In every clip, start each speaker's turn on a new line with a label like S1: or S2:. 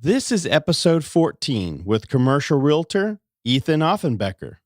S1: This is episode 14 with commercial realtor Ethan Offenbecher.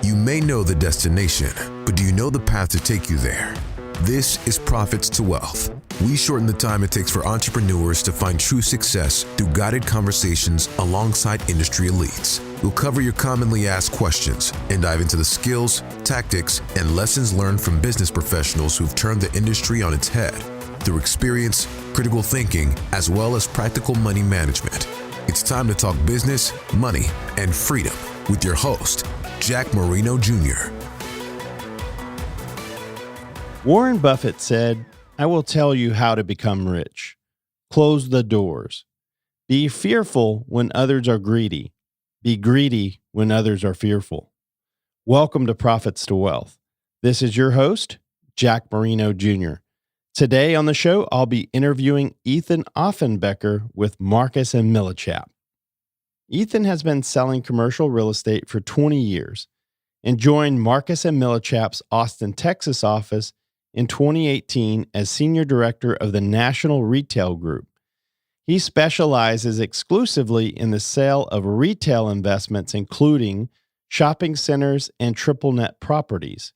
S2: You may know the destination, but do you know the path to take you there? This is Profits to Wealth. We shorten the time it takes for entrepreneurs to find true success through guided conversations alongside industry elites. We'll cover your commonly asked questions and dive into the skills, tactics, and lessons learned from business professionals who've turned the industry on its head through experience, critical thinking, as well as practical money management. It's time to talk business, money, and freedom with your host, Jack Marino Jr.
S1: Warren Buffett said, "I will tell you how to become rich. Close the doors. Be fearful when others are greedy. Be greedy when others are fearful." Welcome to Profits to Wealth. This is your host, Jack Marino Jr. Today on the show, I'll be interviewing Ethan Offenbecher with Marcus Millichap. Ethan has been selling commercial real estate for 20 years and joined Marcus Millichap's Austin, Texas office in 2018 as Senior Director of the National Retail Group. He specializes exclusively in the sale of retail investments, including shopping centers and triple net properties.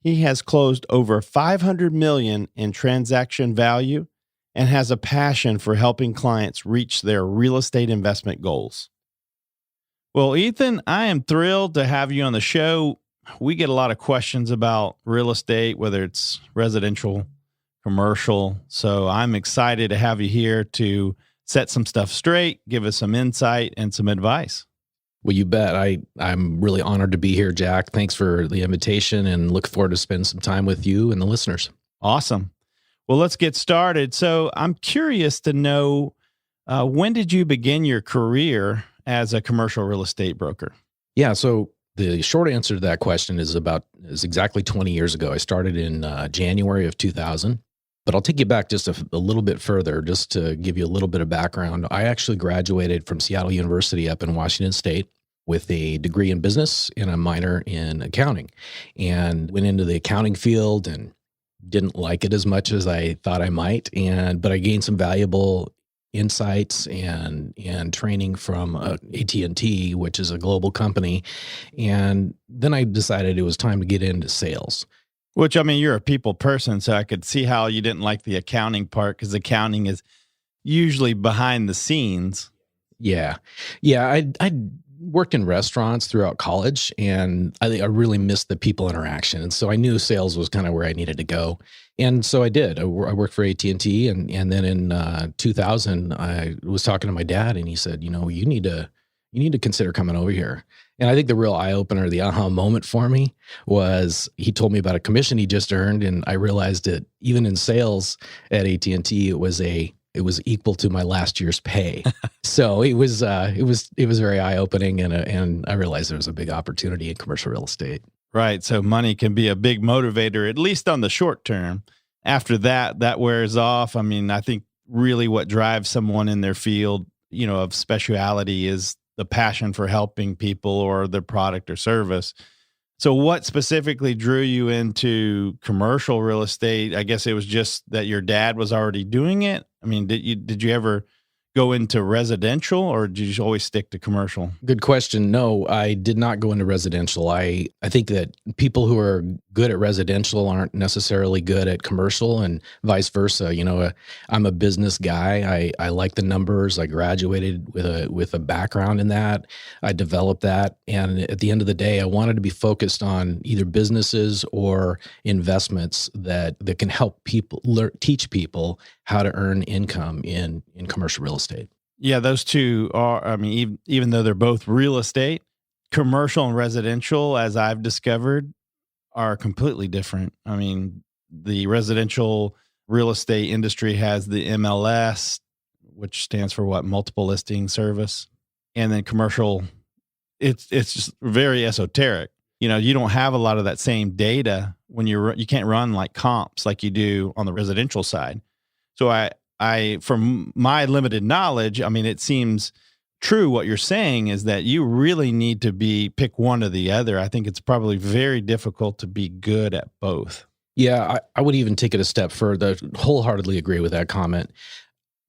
S1: He has closed over $500 million in transaction value and has a passion for helping clients reach their real estate investment goals. Well, Ethan, I am thrilled to have you on the show. We get a lot of questions about real estate, whether it's residential, commercial. So I'm excited to have you here to set some stuff straight, give us some insight and some advice.
S3: Well, you bet. I'm really honored to be here, Jack. Thanks for the invitation and look forward to spending some time with you and the listeners.
S1: Awesome. Well, let's get started. So I'm curious to know, when did you begin your career as a commercial real estate broker?
S3: Yeah. So the short answer to that question is exactly 20 years ago. I started in January of 2000, but I'll take you back just a little bit further, just to give you a little bit of background. I actually graduated from Seattle University up in Washington State with a degree in business and a minor in accounting, and went into the accounting field and didn't like it as much as I thought I might. But I gained some valuable insights and training from AT&T, which is a global company. And then I decided it was time to get into sales.
S1: Which, I mean, you're a people person, so I could see how you didn't like the accounting part, because accounting is usually behind the scenes.
S3: Yeah. I worked in restaurants throughout college, and I really missed the people interaction. And so I knew sales was kind of where I needed to go. And so I did. I worked for AT&T, and then in 2000, I was talking to my dad, and he said, you need to consider coming over here. And I think the real eye-opener, the aha moment for me, was he told me about a commission he just earned, and I realized that even in sales at AT&T, it was equal to my last year's pay. So it was very eye-opening, and I realized there was a big opportunity in commercial real estate.
S1: Right. So money can be a big motivator, at least on the short term. After that wears off. I mean, I think really what drives someone in their field, of speciality is the passion for helping people or their product or service. So what specifically drew you into commercial real estate? I guess it was just that your dad was already doing it. I mean, did you ever go into residential, or did you always stick to commercial?
S3: Good question. No, I did not go into residential. I think that people who are good at residential aren't necessarily good at commercial, and vice versa. I'm a business guy. I like the numbers. I graduated with a background in that. I developed that. And at the end of the day, I wanted to be focused on either businesses or investments that can help people teach people how to earn income in commercial real estate.
S1: Yeah, those two are, I mean, even though they're both real estate, commercial and residential, as I've discovered, are completely different. I mean, the residential real estate industry has the MLS, which stands for multiple listing service. And then commercial, it's just very esoteric. You don't have a lot of that same data when you can't run like comps like you do on the residential side. So I, from my limited knowledge, I mean, it seems true what you're saying is that you really need to pick one or the other. I think it's probably very difficult to be good at both.
S3: Yeah, I would even take it a step further. Wholeheartedly agree with that comment.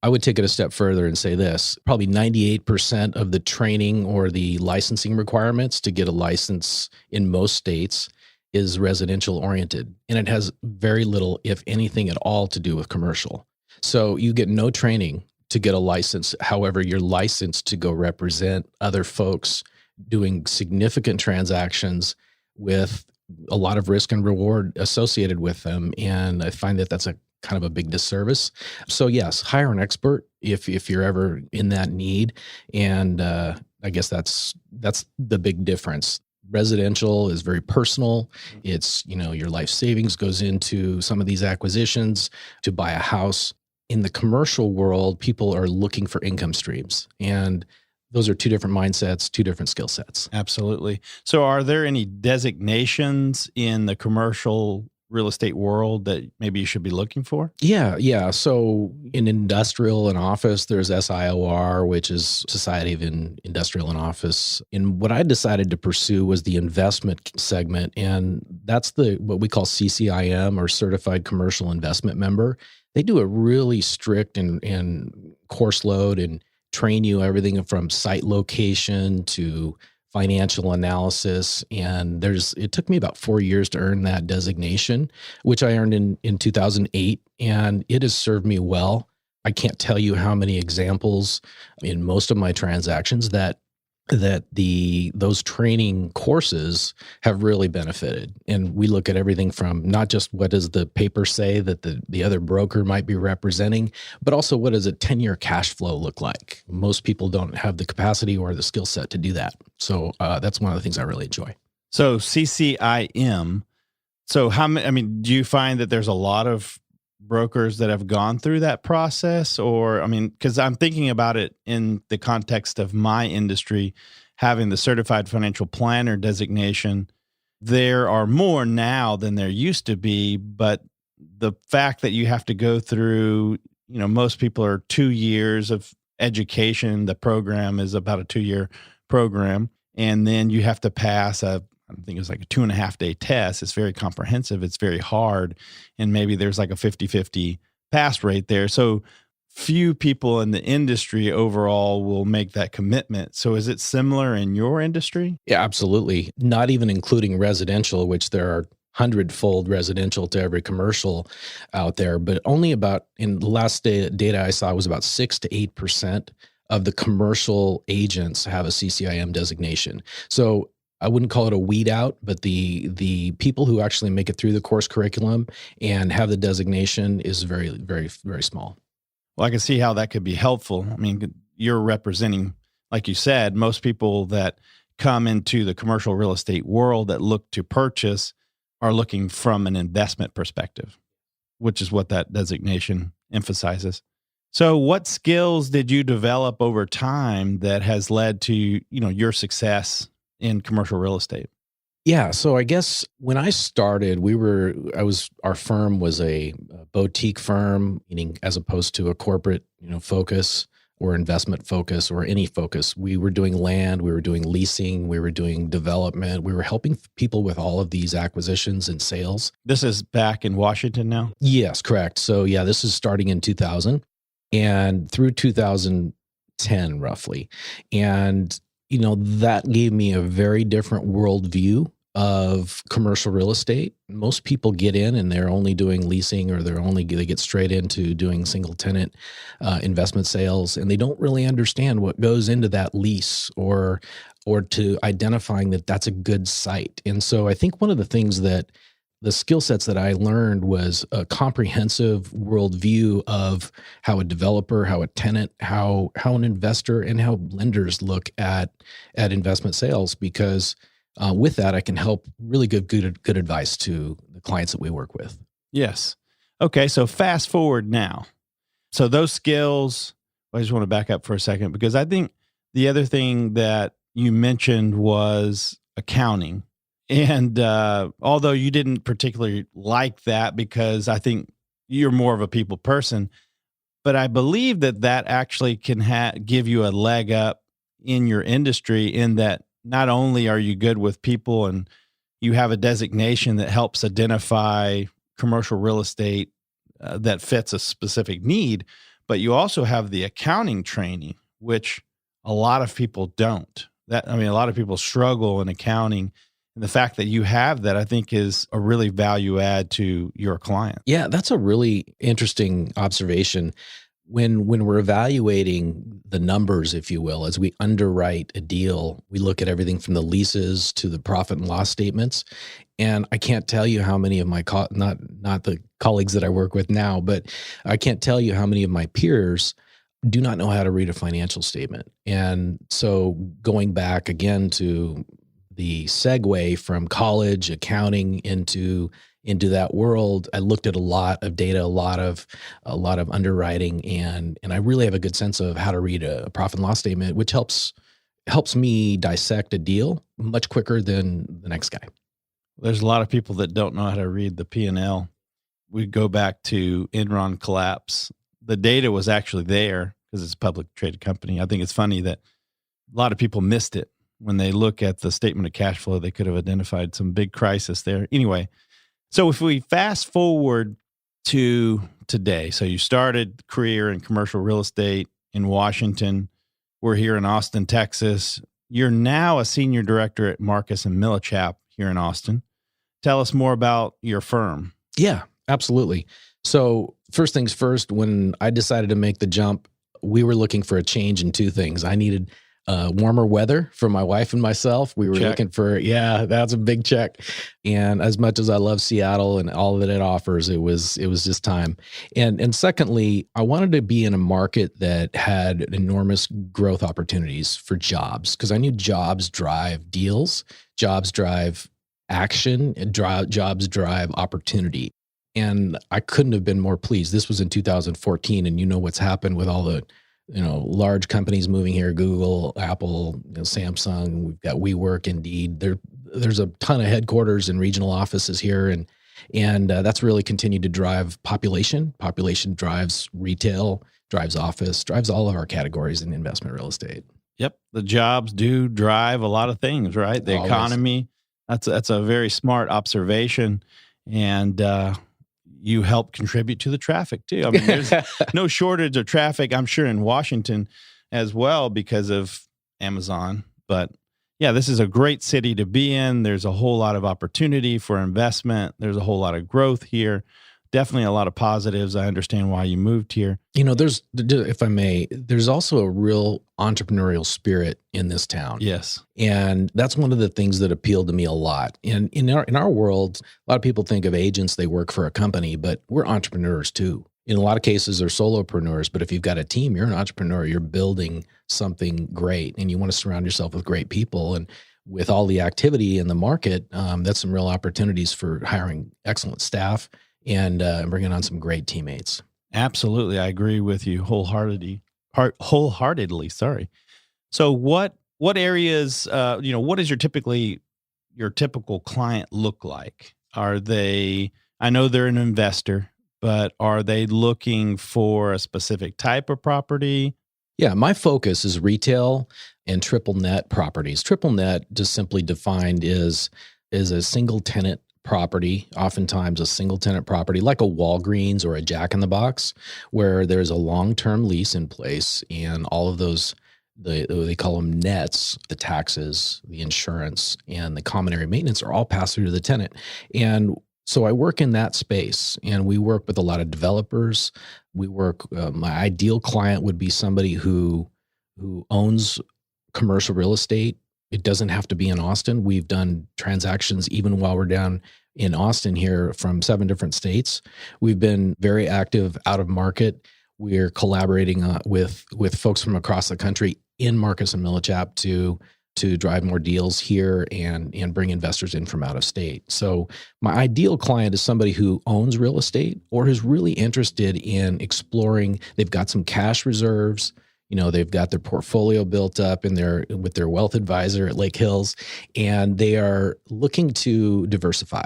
S3: I would take it a step further and say this. Probably 98% of the training or the licensing requirements to get a license in most states is residential oriented, and it has very little, if anything at all, to do with commercial. So you get no training to get a license. However, you're licensed to go represent other folks doing significant transactions with a lot of risk and reward associated with them. And I find that that's a kind of a big disservice. So yes, hire an expert if you're ever in that need. And I guess that's the big difference. Residential is very personal. It's, your life savings goes into some of these acquisitions to buy a house. In the commercial world, people are looking for income streams, and those are two different mindsets, two different skill sets.
S1: Absolutely. So are there any designations in the commercial real estate world that maybe you should be looking for?
S3: Yeah. So in industrial and office, there's SIOR, which is Society of Industrial and Office. And what I decided to pursue was the investment segment. And that's what we call CCIM, or Certified Commercial Investment Member. They do a really strict and course load and train you everything from site location to financial analysis. And it took me about 4 years to earn that designation, which I earned in 2008. And it has served me well. I can't tell you how many examples in most of my transactions that those training courses have really benefited. And we look at everything from not just what does the paper say that the other broker might be representing, but also what does a 10-year cash flow look like? Most people don't have the capacity or the skill set to do that. So that's one of the things I really enjoy.
S1: So CCIM. So do you find that there's a lot of brokers that have gone through that process? Or, because I'm thinking about it in the context of my industry, having the certified financial planner designation, there are more now than there used to be. But the fact that you have to go through, most people are 2 years of education. The program is about a 2-year program. And then you have to pass I think it's like a 2.5 day test. It's very comprehensive. It's very hard. And maybe there's like a 50-50 pass rate there. So few people in the industry overall will make that commitment. So is it similar in your industry?
S3: Yeah, absolutely. Not even including residential, which there are 100-fold residential to every commercial out there, but only about, in the last data I saw, was about 6 to 8% of the commercial agents have a CCIM designation. So I wouldn't call it a weed out, but the people who actually make it through the course curriculum and have the designation is very, very, very small.
S1: Well, I can see how that could be helpful. You're representing, like you said, most people that come into the commercial real estate world that look to purchase are looking from an investment perspective, which is what that designation emphasizes. So what skills did you develop over time that has led to, your success in commercial real estate?
S3: Yeah. So I guess when I started, our firm was a boutique firm, meaning as opposed to a corporate, focus or investment focus or any focus. We were doing land, we were doing leasing, we were doing development. We were helping people with all of these acquisitions and sales.
S1: This is back in Washington now?
S3: Yes, correct. So yeah, this is starting in 2000 and through 2010 roughly. And that gave me a very different worldview of commercial real estate. Most people get in and they're only doing leasing, or they get straight into doing single tenant investment sales, and they don't really understand what goes into that lease or to identifying that that's a good site. And so I think one of the things that the skill sets that I learned was a comprehensive worldview of how a developer, how a tenant, how an investor, and how lenders look at investment sales. Because with that, I can help really give good advice to the clients that we work with.
S1: Yes. Okay. So fast forward now. So those skills, I just want to back up for a second, because I think the other thing that you mentioned was accounting. And although you didn't particularly like that, because I think you're more of a people person, but I believe that actually can give you a leg up in your industry, in that not only are you good with people and you have a designation that helps identify commercial real estate that fits a specific need, but you also have the accounting training, which a lot of people don't. A lot of people struggle in accounting. And the fact that you have that, I think, is a really value add to your client.
S3: Yeah, that's a really interesting observation. When we're evaluating the numbers, if you will, as we underwrite a deal, we look at everything from the leases to the profit and loss statements. And I can't tell you how many of my not the colleagues that I work with now, but I can't tell you how many of my peers do not know how to read a financial statement. And so going back again to the segue from college accounting into that world, I looked at a lot of data, a lot of underwriting, and I really have a good sense of how to read a profit and loss statement, which helps me dissect a deal much quicker than the next guy.
S1: There's a lot of people that don't know how to read the P&L. We go back to Enron collapse. The data was actually there because it's a public traded company. I think it's funny that a lot of people missed it. When they look at the statement of cash flow, they could have identified some big crisis there. Anyway, so if we fast forward to today, so you started career in commercial real estate in Washington. We're here in Austin, Texas. You're now a senior director at Marcus and Millichap here in Austin. Tell us more about your firm.
S3: Yeah, absolutely. So first things first, when I decided to make the jump, we were looking for a change in two things. I needed warmer weather for my wife and myself. We were looking for, that's a big check. And as much as I love Seattle and all that it offers, it was just time. And secondly, I wanted to be in a market that had enormous growth opportunities for jobs, because I knew jobs drive deals, jobs drive action, and jobs drive opportunity. And I couldn't have been more pleased. This was in 2014, and you know what's happened with all the large companies moving here, Google, Apple, Samsung. We've got WeWork, Indeed. There's a ton of headquarters and regional offices here, and that's really continued to drive population. Population drives retail, drives office, drives all of our categories in investment real estate.
S1: Yep, the jobs do drive a lot of things, right? The economy. That's a very smart observation, and you help contribute to the traffic too. I mean, there's no shortage of traffic, I'm sure, in Washington as well because of Amazon. But yeah, this is a great city to be in. There's a whole lot of opportunity for investment. There's a whole lot of growth here. Definitely a lot of positives. I understand why you moved here.
S3: There's, if I may, there's also a real entrepreneurial spirit in this town.
S1: Yes.
S3: And that's one of the things that appealed to me a lot. And in our world, a lot of people think of agents, they work for a company, but we're entrepreneurs too. In a lot of cases, they're solopreneurs, but if you've got a team, you're an entrepreneur, you're building something great, and you want to surround yourself with great people. And with all the activity in the market, that's some real opportunities for hiring excellent staff and bringing on some great teammates.
S1: Absolutely. I agree with you wholeheartedly. Sorry. So what areas, what does your typical client look like? I know they're an investor, but are they looking for a specific type of property?
S3: Yeah, my focus is retail and triple net properties. Triple net, just simply defined, is a single tenant property, oftentimes a single tenant property like a Walgreens or a Jack in the Box, where there's a long-term lease in place, and all of those, they call them nets, the taxes, the insurance, and the common area maintenance are all passed through to the tenant. And so I work in that space, and we work with a lot of developers. My ideal client would be somebody who owns commercial real estate. It doesn't have to be in Austin. We've done transactions even while we're down in Austin here from 7 different states. We've been very active out of market. We're collaborating with folks from across the country in Marcus and Millichap to drive more deals here and bring investors in from out of state. So my ideal client is somebody who owns real estate or who's really interested in exploring. They've got some cash reserves. They've got their portfolio built up with their wealth advisor at Lake Hills, and they are looking to diversify,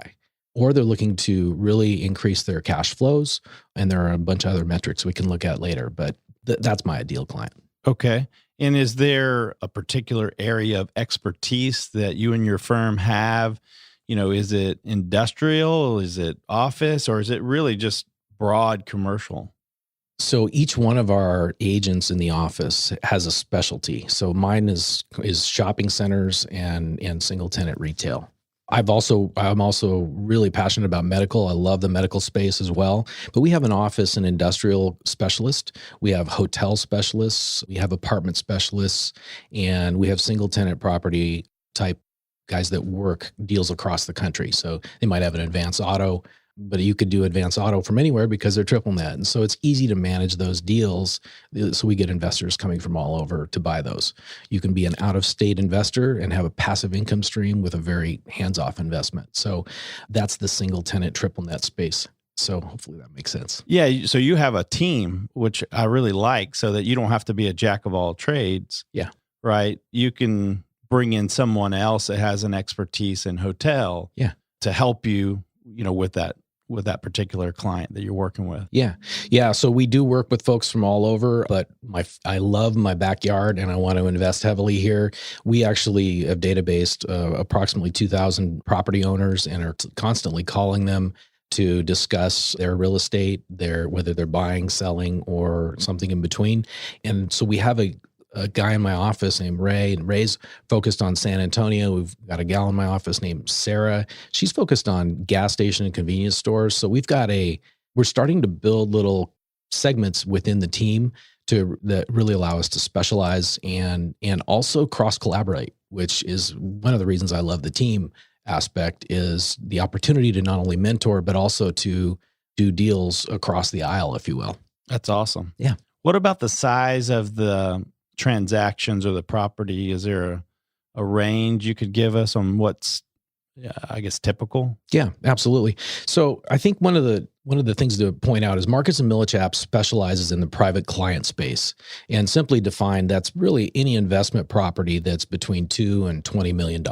S3: or they're looking to really increase their cash flows. And there are a bunch of other metrics we can look at later, but that's my ideal client.
S1: Okay. And is there a particular area of expertise that you and your firm have? Is it industrial? Is it office? Or is it really just broad commercial?
S3: So each one of our agents in the office has a specialty. So mine is shopping centers and single tenant retail. I'm also really passionate about medical. I love the medical space as well. But we have an office and industrial specialist. We have hotel specialists. We have apartment specialists, and we have single tenant property type guys that work deals across the country. So they might have an advanced auto, but you could do advanced auto from anywhere because they're triple net. And so it's easy to manage those deals. So we get investors coming from all over to buy those. You can be an out-of-state investor and have a passive income stream with a very hands-off investment. So that's the single tenant triple net space. So hopefully that makes sense.
S1: Yeah. So you have a team, which I really like, so that you don't have to be a jack of all trades.
S3: Yeah.
S1: Right. You can bring in someone else that has an expertise in hotel.
S3: Yeah.
S1: To help you, with that particular client that you're working with.
S3: Yeah. Yeah. So we do work with folks from all over, but I love my backyard and I want to invest heavily here. We actually have databased approximately 2,000 property owners and are constantly calling them to discuss their real estate, whether they're buying, selling, or something in between. And so we have a guy in my office named Ray, and Ray's focused on San Antonio. We've got a gal in my office named Sarah. She's focused on gas station and convenience stores. So we're starting to build little segments within the team that really allow us to specialize and also cross collaborate, which is one of the reasons I love the team aspect, is the opportunity to not only mentor, but also to do deals across the aisle, if you will.
S1: That's awesome.
S3: Yeah.
S1: What about the size of the transactions or the property? Is there a range you could give us on what's, I guess, typical?
S3: Yeah, absolutely. So I think one of the things to point out is Marcus Millichap specializes in the private client space, and simply defined, that's really any investment property that's between $2 and $20 million.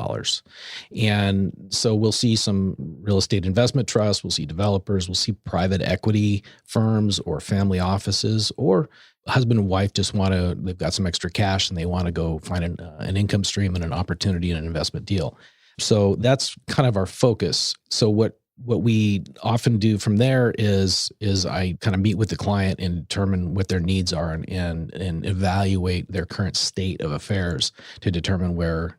S3: And so we'll see some real estate investment trusts, we'll see developers, we'll see private equity firms or family offices, or husband and wife they've got some extra cash and they want to go find an income stream and an opportunity in an investment deal. So that's kind of our focus. So what we often do from there is I kind of meet with the client and determine what their needs are and evaluate their current state of affairs to determine where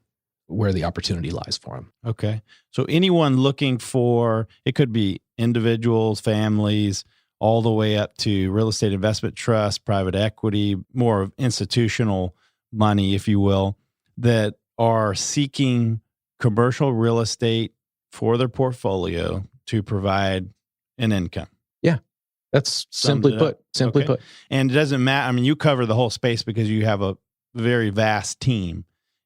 S3: the opportunity lies for them.
S1: Okay. So anyone looking for, it could be individuals, families, all the way up to real estate investment trust, private equity, more of institutional money, if you will, that are seeking commercial real estate for their portfolio to provide an income.
S3: Yeah. That's simply put.
S1: And it doesn't matter. I mean, you cover the whole space because you have a very vast team.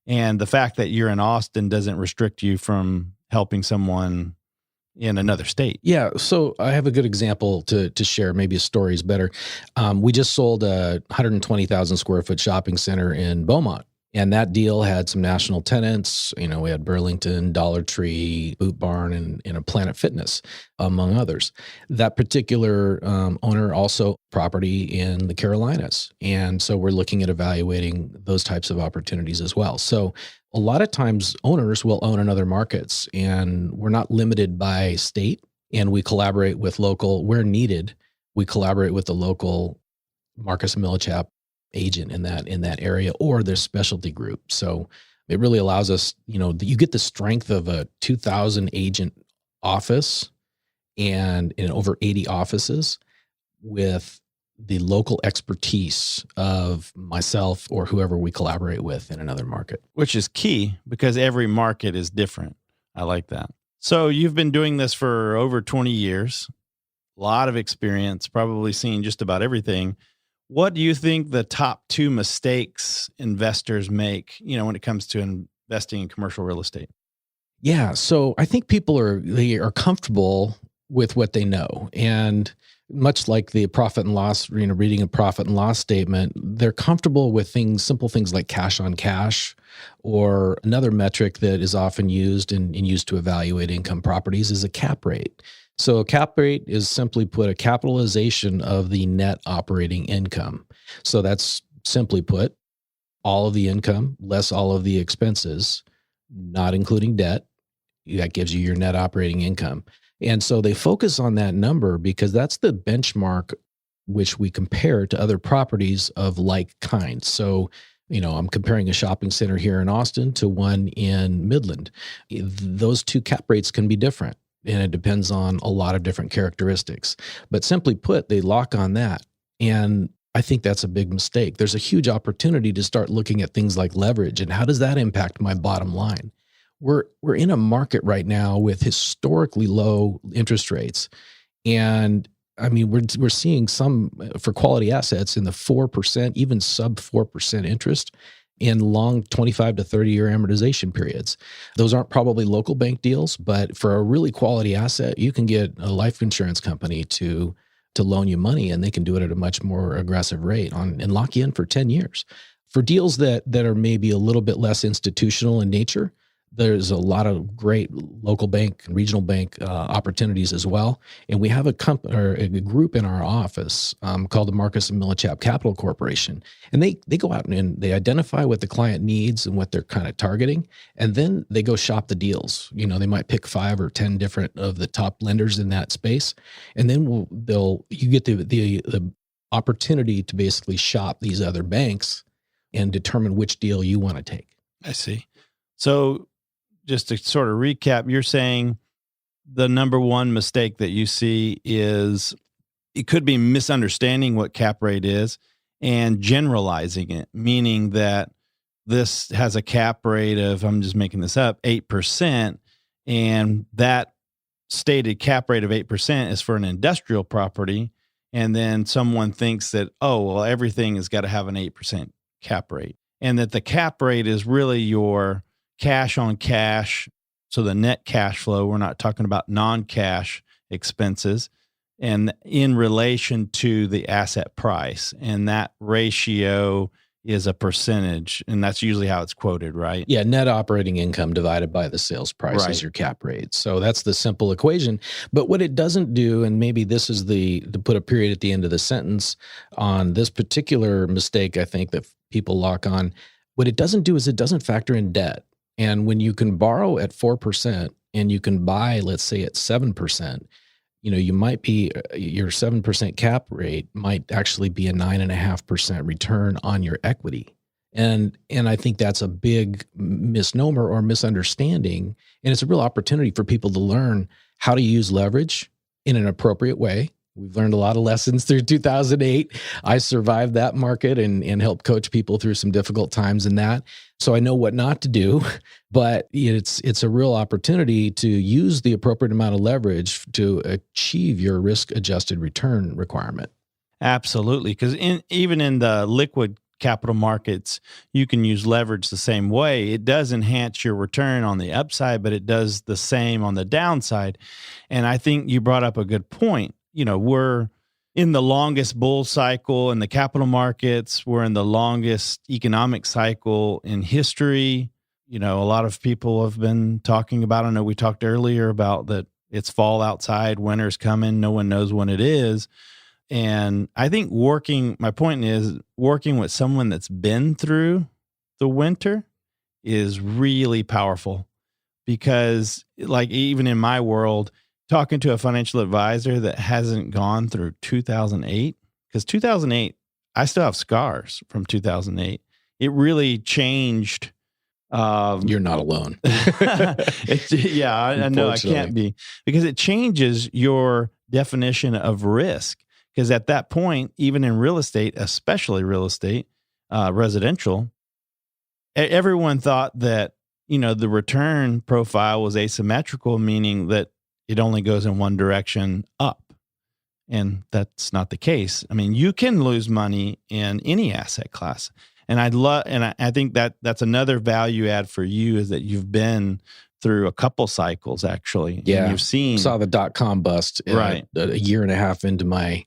S1: And the fact that you're in Austin doesn't restrict you from helping someone in another state.
S3: Yeah. So I have a good example to share. Maybe a story is better. We just sold a 120,000 square foot shopping center in Beaumont. And that deal had some national tenants. We had Burlington, Dollar Tree, Boot Barn, and a Planet Fitness, among others. That particular owner also property in the Carolinas. And so we're looking at evaluating those types of opportunities as well. So a lot of times owners will own in other markets, and we're not limited by state, and we collaborate with local, where needed, we collaborate with the local Marcus Millichap agent in that area or their specialty group. So it really allows us, you get the strength of a 2,000 agent office and in over 80 offices with the local expertise of myself or whoever we collaborate with in another market.
S1: Which is key because every market is different. I like that. So you've been doing this for over 20 years, a lot of experience, probably seen just about everything. What do you think the top 2 mistakes investors make, when it comes to investing in commercial real estate?
S3: Yeah. So I think people are comfortable with what they know. And much like the profit and loss, reading a profit and loss statement, they're comfortable with simple things like cash on cash, or another metric that is often used and used to evaluate income properties is a cap rate. So a cap rate is, simply put, a capitalization of the net operating income. So that's, simply put, all of the income less all of the expenses, not including debt. That gives you your net operating income. And so they focus on that number because that's the benchmark which we compare to other properties of like kind. So, I'm comparing a shopping center here in Austin to one in Midland. Those two cap rates can be different, and it depends on a lot of different characteristics. But simply put, they lock on that. And I think that's a big mistake. There's a huge opportunity to start looking at things like leverage and how does that impact my bottom line? We're in a market right now with historically low interest rates. And I mean, we're seeing some for quality assets in the 4%, even sub 4% interest in long 25 to 30 year amortization periods. Those aren't probably local bank deals, but for a really quality asset, you can get a life insurance company to loan you money, and they can do it at a much more aggressive rate and lock you in for 10 years. For deals that are maybe a little bit less institutional in nature, there's a lot of great local bank and regional bank opportunities as well. And we have a group in our office called the Marcus Millichap Capital Corporation. And they go out and they identify what the client needs and what they're kind of targeting. And then they go shop the deals. They might pick 5 or 10 different of the top lenders in that space. And then you get the opportunity to basically shop these other banks and determine which deal you want to take.
S1: I see. So just to sort of recap, you're saying the number one mistake that you see is it could be misunderstanding what cap rate is and generalizing it, meaning that this has a cap rate of, I'm just making this up, 8%, and that stated cap rate of 8% is for an industrial property, and then someone thinks that, oh, well, everything has got to have an 8% cap rate, and that the cap rate is really your cash on cash. So the net cash flow, we're not talking about non-cash expenses, and in relation to the asset price. And that ratio is a percentage, and that's usually how it's quoted, right?
S3: Yeah, net operating income divided by the sales price is your cap rate. So that's the simple equation. But what it doesn't do, and maybe this is to put a period at the end of the sentence on this particular mistake, I think that people lock on, what it doesn't do is it doesn't factor in debt. And when you can borrow at 4% and you can buy, let's say, at 7%, you might be, your 7% cap rate might actually be a 9.5% return on your equity. And I think that's a big misnomer or misunderstanding. And it's a real opportunity for people to learn how to use leverage in an appropriate way. We've learned a lot of lessons through 2008. I survived that market and helped coach people through some difficult times in that. So I know what not to do, but it's a real opportunity to use the appropriate amount of leverage to achieve your risk-adjusted return requirement.
S1: Absolutely, because even in the liquid capital markets, you can use leverage the same way. It does enhance your return on the upside, but it does the same on the downside. And I think you brought up a good point. We're in the longest bull cycle in the capital markets. We're in the longest economic cycle in history. A lot of people have been talking about, I know we talked earlier about that it's fall outside, winter's coming, no one knows when it is. And I think my point is working with someone that's been through the winter is really powerful, because like even in my world, talking to a financial advisor that hasn't gone through 2008, because 2008, I still have scars from 2008. It really changed.
S3: You're not alone.
S1: I know I can't be, because it changes your definition of risk. Because at that point, even in real estate, especially real estate, residential, everyone thought that, the return profile was asymmetrical, meaning that it only goes in one direction up. And that's not the case. I mean, you can lose money in any asset class. And I think that's another value add for you, is that you've been through a couple cycles actually.
S3: Yeah.
S1: And you've
S3: saw the .com bust
S1: right
S3: a year and a half into my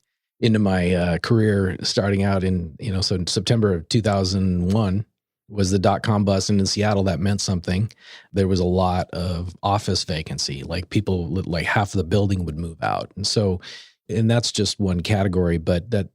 S3: career, starting out in, so in September of 2001 was the .com bust. And in Seattle, that meant something. There was a lot of office vacancy, like half of the building would move out. And so and that's just one category, but that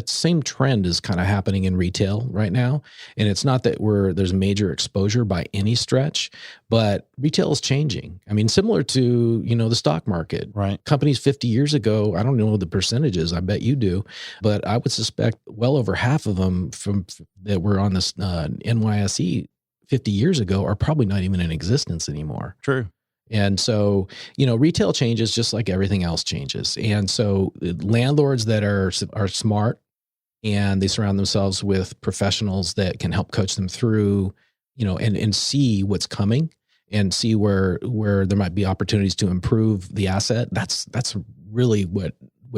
S3: same trend is kind of happening in retail right now. And it's not that there's major exposure by any stretch, but retail is changing. I mean, similar to, the stock market,
S1: Right.
S3: Companies 50 years ago, I don't know the percentages, I bet you do, but I would suspect well over half of them that were on this NYSE 50 years ago are probably not even in existence anymore.
S1: True.
S3: And so, retail changes just like everything else changes. And so landlords that are smart and they surround themselves with professionals that can help coach them through, and see what's coming and see where there might be opportunities to improve the asset. That's really what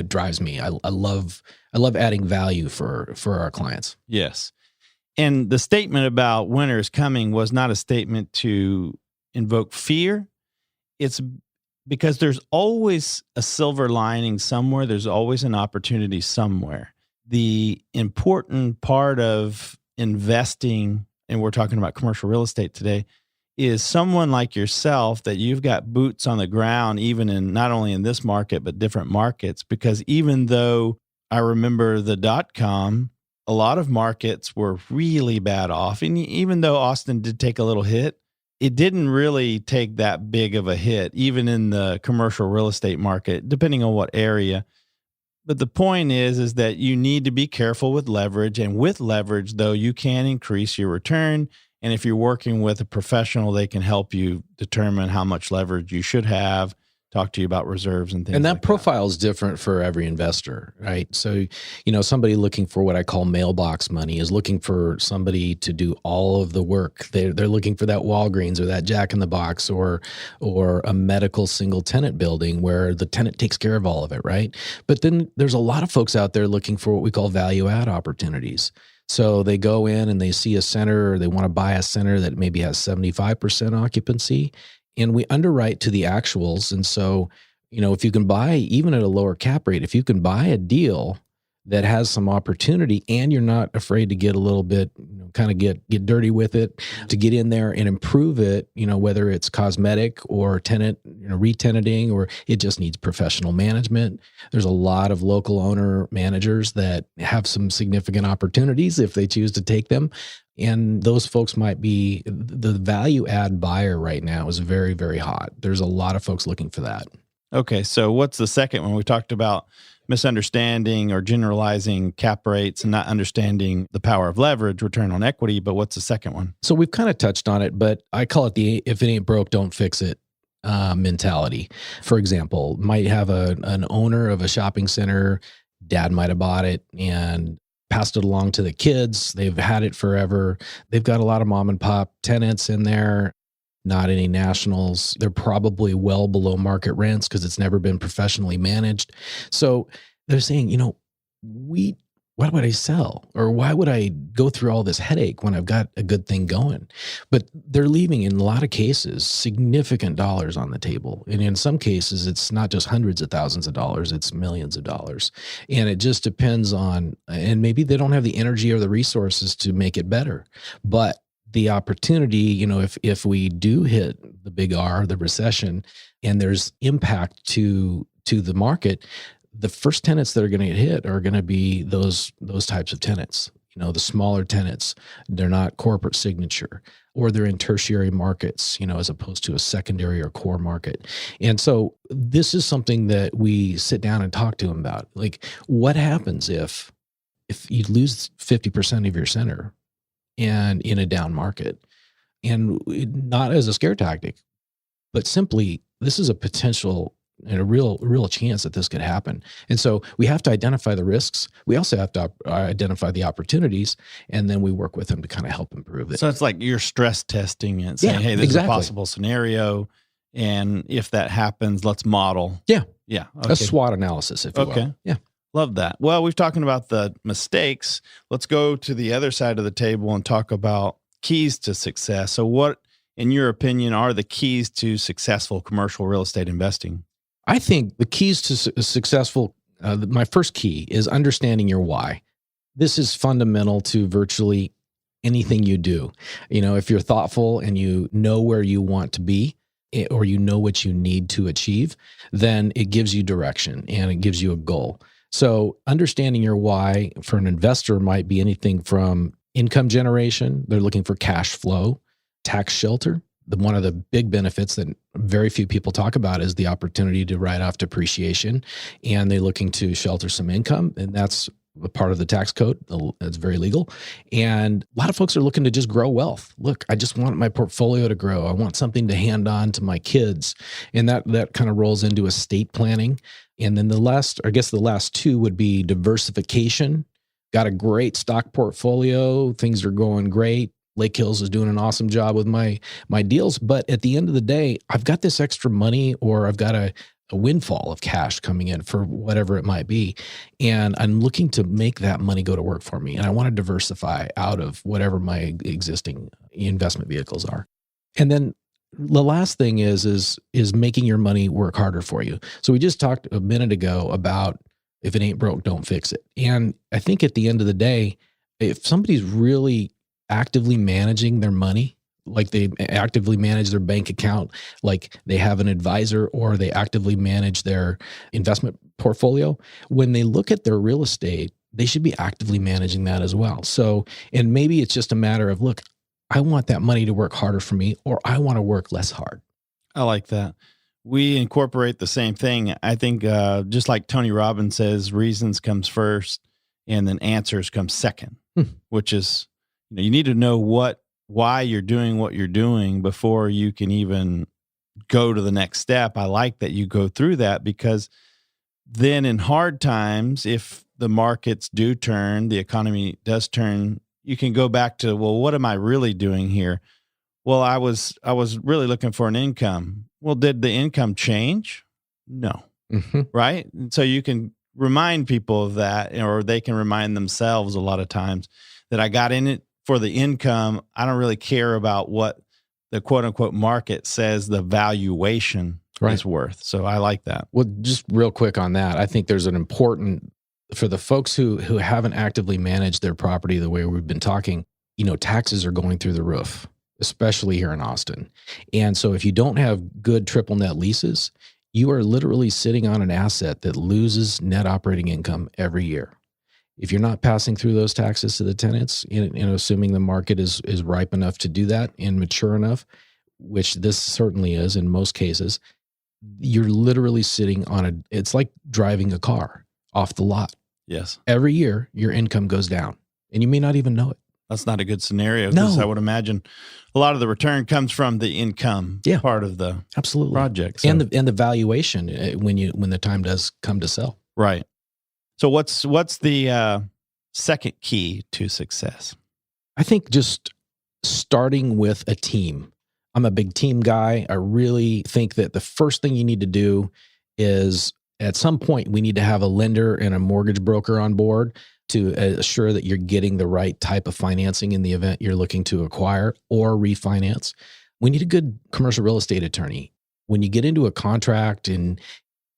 S3: drives me. I love adding value for our clients.
S1: Yes. And the statement about winter is coming was not a statement to invoke fear. It's because there's always a silver lining somewhere. There's always an opportunity somewhere. The important part of investing, and we're talking about commercial real estate today, is someone like yourself that you've got boots on the ground, even in not only in this market, but different markets. Because even though I remember the .com, a lot of markets were really bad off. And even though Austin did take a little hit, it didn't really take that big of a hit, even in the commercial real estate market, depending on what area. But the point is that you need to be careful with leverage. And with leverage, though, you can increase your return. And if you're working with a professional, they can help you determine how much leverage you should have, talk to you about reserves and things
S3: And that
S1: like
S3: profile is different for every investor, right? So, somebody looking for what I call mailbox money is looking for somebody to do all of the work. They're looking for that Walgreens or that Jack in the Box or a medical single tenant building where the tenant takes care of all of it, right? But then there's a lot of folks out there looking for what we call value add opportunities. So they go in and they see a center, or they want to buy a center that maybe has 75% occupancy. And we underwrite to the actuals. And so, if you can buy, even at a lower cap rate, if you can buy a deal that has some opportunity and you're not afraid to get a little bit, kind of get dirty with it, to get in there and improve it, whether it's cosmetic or tenant, re-tenanting, or it just needs professional management. There's a lot of local owner managers that have some significant opportunities if they choose to take them. And those folks might be the value add buyer right now is very, very hot. There's a lot of folks looking for that.
S1: Okay. So what's the second one? We talked about misunderstanding or generalizing cap rates and not understanding the power of leverage, return on equity. But what's the second one?
S3: So we've kind of touched on it, but I call it the if it ain't broke, don't fix it mentality. For example, might have an owner of a shopping center, dad might have bought it and passed it along to the kids. They've had it forever. They've got a lot of mom and pop tenants in there, not any nationals. They're probably well below market rents because it's never been professionally managed. So they're saying, why would I sell? Or why would I go through all this headache when I've got a good thing going? But they're leaving, in a lot of cases, significant dollars on the table. And in some cases, it's not just hundreds of thousands of dollars, it's millions of dollars. And it just depends on, and maybe they don't have the energy or the resources to make it better. But the opportunity, if we do hit the big R, the recession, and there's impact to the market, the first tenants that are going to get hit are going to be those types of tenants. The smaller tenants, they're not corporate signature, or they're in tertiary markets, as opposed to a secondary or core market. And so this is something that we sit down and talk to them about. Like, what happens if you lose 50% of your center and in a down market? And not as a scare tactic, but simply this is a potential and a real chance that this could happen. And so we have to identify the risks. We also have to identify the opportunities, and then we work with them to kind of help improve it.
S1: So it's like you're stress testing and saying, hey, this is a possible scenario. And if that happens, let's model.
S3: Yeah.
S1: Yeah. Okay.
S3: A SWOT analysis, if you will. Yeah.
S1: Love that. Well, we've talking about the mistakes. Let's go to the other side of the table and talk about keys to success. So what, in your opinion, are the keys to successful commercial real estate investing?
S3: I think the keys to successful, my first key is understanding your why. This is fundamental to virtually anything you do. If you're thoughtful and you know where you want to be, or you know what you need to achieve, then it gives you direction and it gives you a goal. So understanding your why for an investor might be anything from income generation. They're looking for cash flow, tax shelter. One of the big benefits that very few people talk about is the opportunity to write off depreciation, and they're looking to shelter some income, and that's a part of the tax code. It's very legal. And a lot of folks are looking to just grow wealth. Look, I just want my portfolio to grow. I want something to hand on to my kids. And that kind of rolls into estate planning. And then the last two would be diversification. Got a great stock portfolio. Things are going great. Lake Hills is doing an awesome job with my deals. But at the end of the day, I've got this extra money, or I've got a windfall of cash coming in for whatever it might be. And I'm looking to make that money go to work for me. And I want to diversify out of whatever my existing investment vehicles are. And then the last thing is making your money work harder for you. So we just talked a minute ago about if it ain't broke, don't fix it. And I think at the end of the day, if somebody's really actively managing their money, like they actively manage their bank account, like they have an advisor, or they actively manage their investment portfolio, when they look at their real estate, they should be actively managing that as well. So, and maybe it's just a matter of, look, I want that money to work harder for me, or I want to work less hard.
S1: I like that. We incorporate the same thing. I think just like Tony Robbins says, reasons comes first and then answers come second, which is, you need to know why you're doing what you're doing before you can even go to the next step. I like that you go through that, because then in hard times, if the markets do turn, the economy does turn, you can go back to, well, what am I really doing here? Well, I was really looking for an income. Well, did the income change? No. Right? And so you can remind people of that, or they can remind themselves a lot of times that I got in it for the income. I don't really care about what the quote unquote market says the valuation is worth. So I like that.
S3: Well, just real quick on that, I think there's an important, for the folks who haven't actively managed their property the way we've been talking, taxes are going through the roof, especially here in Austin. And so if you don't have good triple net leases, you are literally sitting on an asset that loses net operating income every year. If you're not passing through those taxes to the tenants, assuming the market is ripe enough to do that and mature enough, which this certainly is in most cases, you're literally sitting on it's like driving a car off the lot.
S1: Yes.
S3: Every year, your income goes down, and you may not even know it.
S1: That's not a good scenario, because I would imagine a lot of the return comes from the income part of the project.
S3: So. And the valuation when the time does come to sell.
S1: Right. So what's the second key to success?
S3: I think just starting with a team. I'm a big team guy. I really think that the first thing you need to do is, at some point, we need to have a lender and a mortgage broker on board to assure that you're getting the right type of financing in the event you're looking to acquire or refinance. We need a good commercial real estate attorney. When you get into a contract, and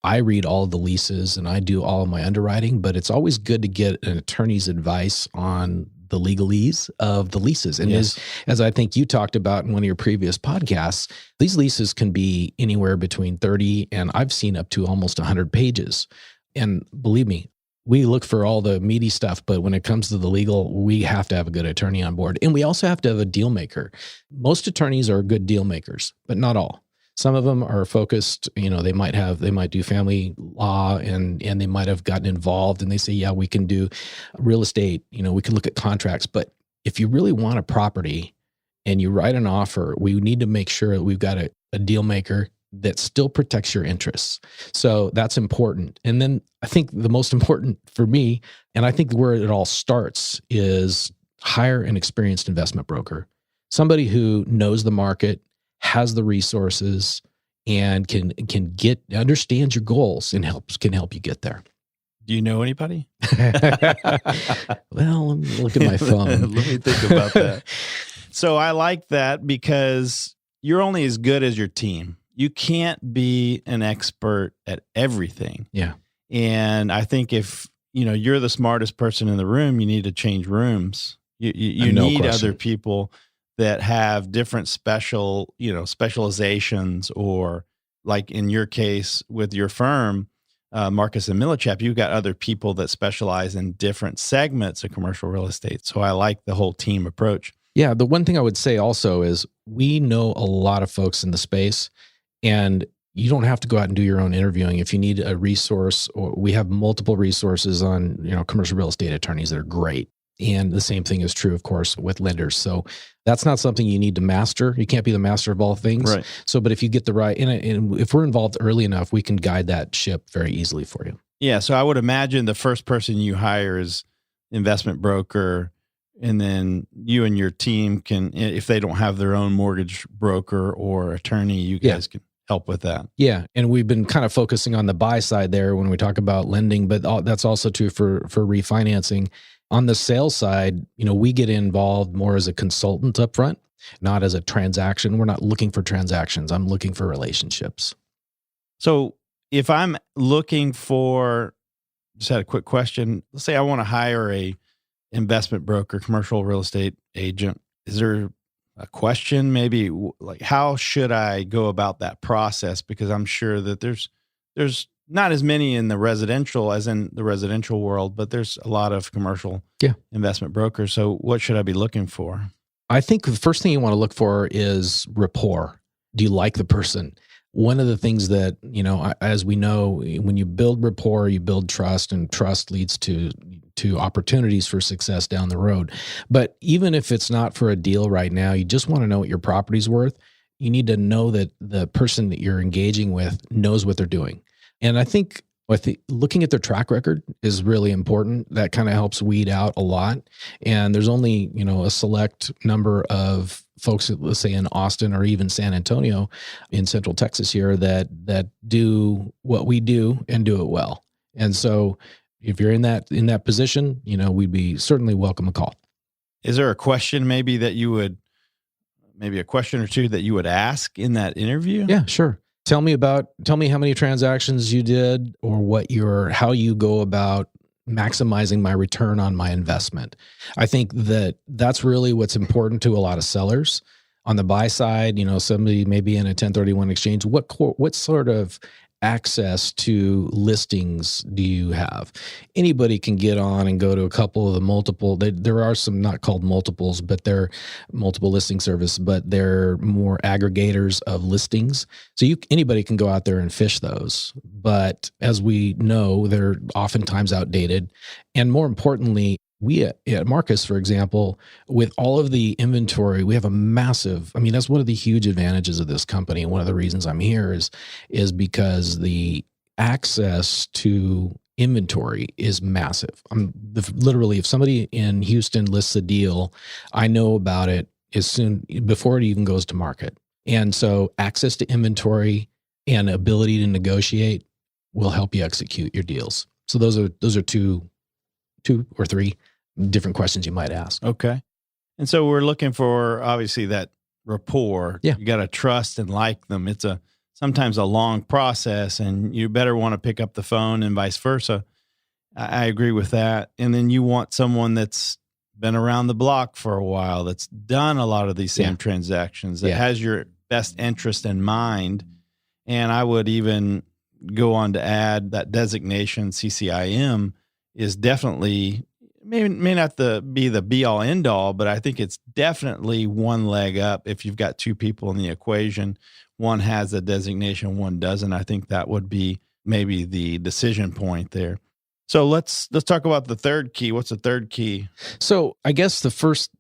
S3: I read all of the leases and I do all of my underwriting, but it's always good to get an attorney's advice on the legalese of the leases. And as I think you talked about in one of your previous podcasts, these leases can be anywhere between 30 and I've seen up to almost 100 pages. And believe me, we look for all the meaty stuff, but when it comes to the legal, we have to have a good attorney on board. And we also have to have a deal maker. Most attorneys are good deal makers, but not all. Some of them are focused, they might do family law, and they might have gotten involved, and they say, yeah, we can do real estate, we can look at contracts. But if you really want a property and you write an offer, we need to make sure that we've got a deal maker that still protects your interests. So that's important. And then I think the most important for me, and I think where it all starts, is hire an experienced investment broker, somebody who knows the market, has the resources, and understands your goals and can help you get there.
S1: Do you know anybody?
S3: Well, let me look at my phone.
S1: Let me think about that. So I like that, because you're only as good as your team. You can't be an expert at everything.
S3: Yeah.
S1: And I think if you're the smartest person in the room, you need to change rooms. You
S3: no
S1: need
S3: question.
S1: other people that have different specializations, or like in your case with your firm, Marcus and Millichap, you've got other people that specialize in different segments of commercial real estate. So I like the whole team approach.
S3: Yeah. The one thing I would say also is we know a lot of folks in the space, and you don't have to go out and do your own interviewing. If you need a resource, or we have multiple resources on, commercial real estate attorneys that are great. And the same thing is true, of course, with lenders. So that's not something you need to master. You can't be the master of all things.
S1: Right.
S3: So, but if you get the right, and if we're involved early enough, we can guide that ship very easily for you.
S1: Yeah. So I would imagine the first person you hire is investment broker, and then you and your team can, if they don't have their own mortgage broker or attorney, you guys can help with that.
S3: Yeah. And we've been kind of focusing on the buy side there when we talk about lending, but that's also true for refinancing. On the sales side, we get involved more as a consultant up front, not as a transaction. We're not looking for transactions. I'm looking for relationships.
S1: So if I'm looking for, just had a quick question. Let's say I want to hire a investment broker, commercial real estate agent. Is there a question maybe like, how should I go about that process? Because I'm sure that there's not as many in the residential as in the residential world, but there's a lot of commercial investment brokers. So what should I be looking for?
S3: I think the first thing you want to look for is rapport. Do you like the person? One of the things that, as we know, when you build rapport, you build trust, and trust leads to opportunities for success down the road. But even if it's not for a deal right now, you just want to know what your property's worth. You need to know that the person that you're engaging with knows what they're doing. And I think looking at their track record is really important. That kind of helps weed out a lot. And there's only, a select number of folks, let's say in Austin or even San Antonio in Central Texas here, that do what we do and do it well. And so if you're in that position, we'd be certainly welcome a call.
S1: Is there a question maybe a question or two that you would ask in that interview?
S3: Yeah, sure. Tell me how many transactions you did, or how you go about maximizing my return on my investment. I think that's really what's important to a lot of sellers. On the buy side, somebody may be in a 1031 exchange. What sort of access to listings do you have? Anybody can get on and go to a couple of the multiple. There are some not called multiples, but they're multiple listing service, but they're more aggregators of listings. So anybody can go out there and fish those. But as we know, they're oftentimes outdated. And more importantly, we at Marcus, for example, with all of the inventory, we have that's one of the huge advantages of this company. And one of the reasons I'm here is because the access to inventory is massive. Literally, if somebody in Houston lists a deal, I know about it before it even goes to market. And so access to inventory and ability to negotiate will help you execute your deals. So those are two or three different questions you might ask.
S1: Okay. And so we're looking for obviously that rapport.
S3: Yeah.
S1: You got to trust and like them. It's sometimes a long process, and you better want to pick up the phone and vice versa. I agree with that. And then you want someone that's been around the block for a while, that's done a lot of these same transactions, that has your best interest in mind. And I would even go on to add that designation CCIM is definitely may not be the be all end all, but I think it's definitely one leg up. If you've got two people in the equation, one has a designation, one doesn't. I think that would be maybe the decision point there. So let's talk about the third key. What's the third key?
S3: So I guess the first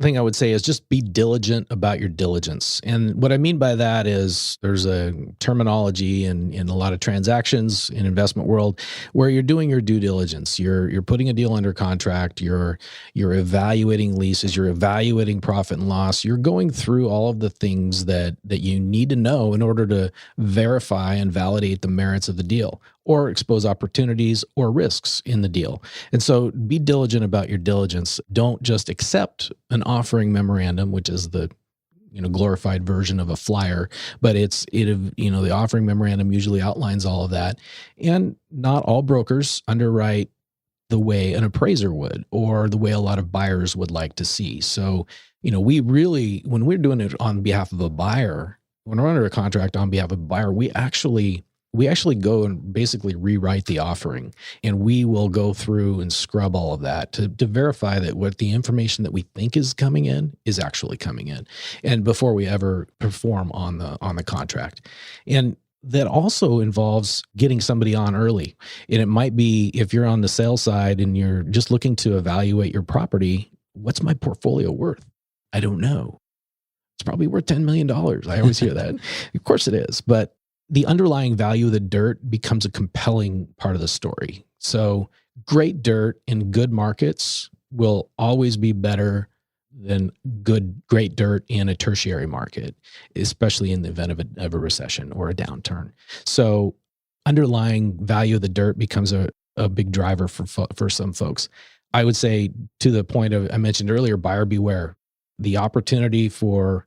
S3: thing I would say is just be diligent about your diligence. And what I mean by that is there's a terminology in a lot of transactions in investment world where you're doing your due diligence. You're putting a deal under contract. You're evaluating leases. You're evaluating profit and loss. You're going through all of the things that you need to know in order to verify and validate the merits of the deal, or expose opportunities or risks in the deal. And so be diligent about your diligence. Don't just accept an offering memorandum, which is the glorified version of a flyer, but the offering memorandum usually outlines all of that. And not all brokers underwrite the way an appraiser would, or the way a lot of buyers would like to see. So, we really, when we're doing it on behalf of a buyer, when we're under a contract on behalf of a buyer, we actually go and basically rewrite the offering, and we will go through and scrub all of that to verify that what the information that we think is coming in is actually coming in, and before we ever perform on the contract. And that also involves getting somebody on early. And it might be, if you're on the sales side and you're just looking to evaluate your property, what's my portfolio worth? I don't know. It's probably worth $10 million. I always hear that. Of course it is. But the underlying value of the dirt becomes a compelling part of the story. So great dirt in good markets will always be better than great dirt in a tertiary market, especially in the event of a recession or a downturn. So underlying value of the dirt becomes a big driver for some folks. I would say, to the point of I mentioned earlier, buyer beware. The opportunity to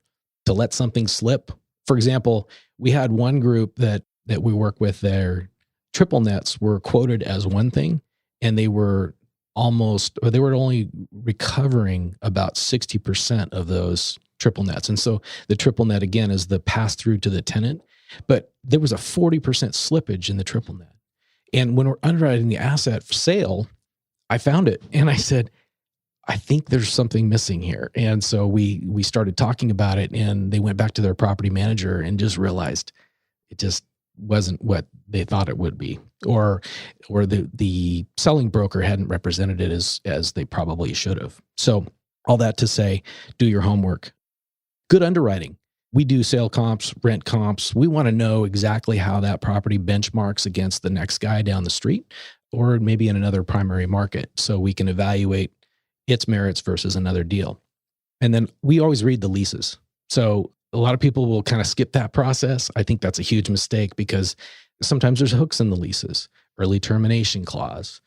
S3: let something slip. For example, we had one group that we work with, their triple nets were quoted as one thing, and they were only recovering about 60% of those triple nets. And so the triple net, again, is the pass through to the tenant, but there was a 40% slippage in the triple net. And when we're underwriting the asset for sale, I found it and I said, I think there's something missing here. And so we started talking about it, and they went back to their property manager and just realized it just wasn't what they thought it would be, or the selling broker hadn't represented it as they probably should have. So all that to say, do your homework. Good underwriting. We do sale comps, rent comps. We want to know exactly how that property benchmarks against the next guy down the street, or maybe in another primary market, so we can evaluate its merits versus another deal. And then we always read the leases. So a lot of people will kind of skip that process. I think that's a huge mistake, because sometimes there's hooks in the leases. Early termination clause.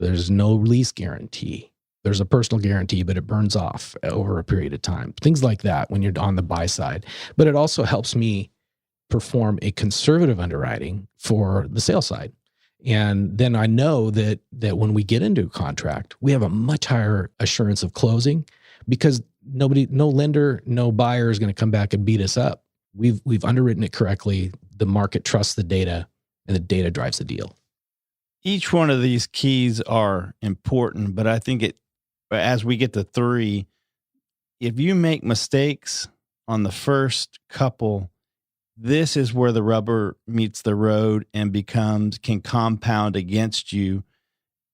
S3: There's no lease guarantee. There's a personal guarantee, but it burns off over a period of time. Things like that when you're on the buy side. But it also helps me perform a conservative underwriting for the sale side. And then I know that when we get into a contract, we have a much higher assurance of closing, because no lender, no buyer is going to come back and beat us up. We've underwritten it correctly. The market trusts the data, and the data drives the deal.
S1: Each one of these keys are important, but I think as we get to 3, if you make mistakes on the first couple, this is where the rubber meets the road and can compound against you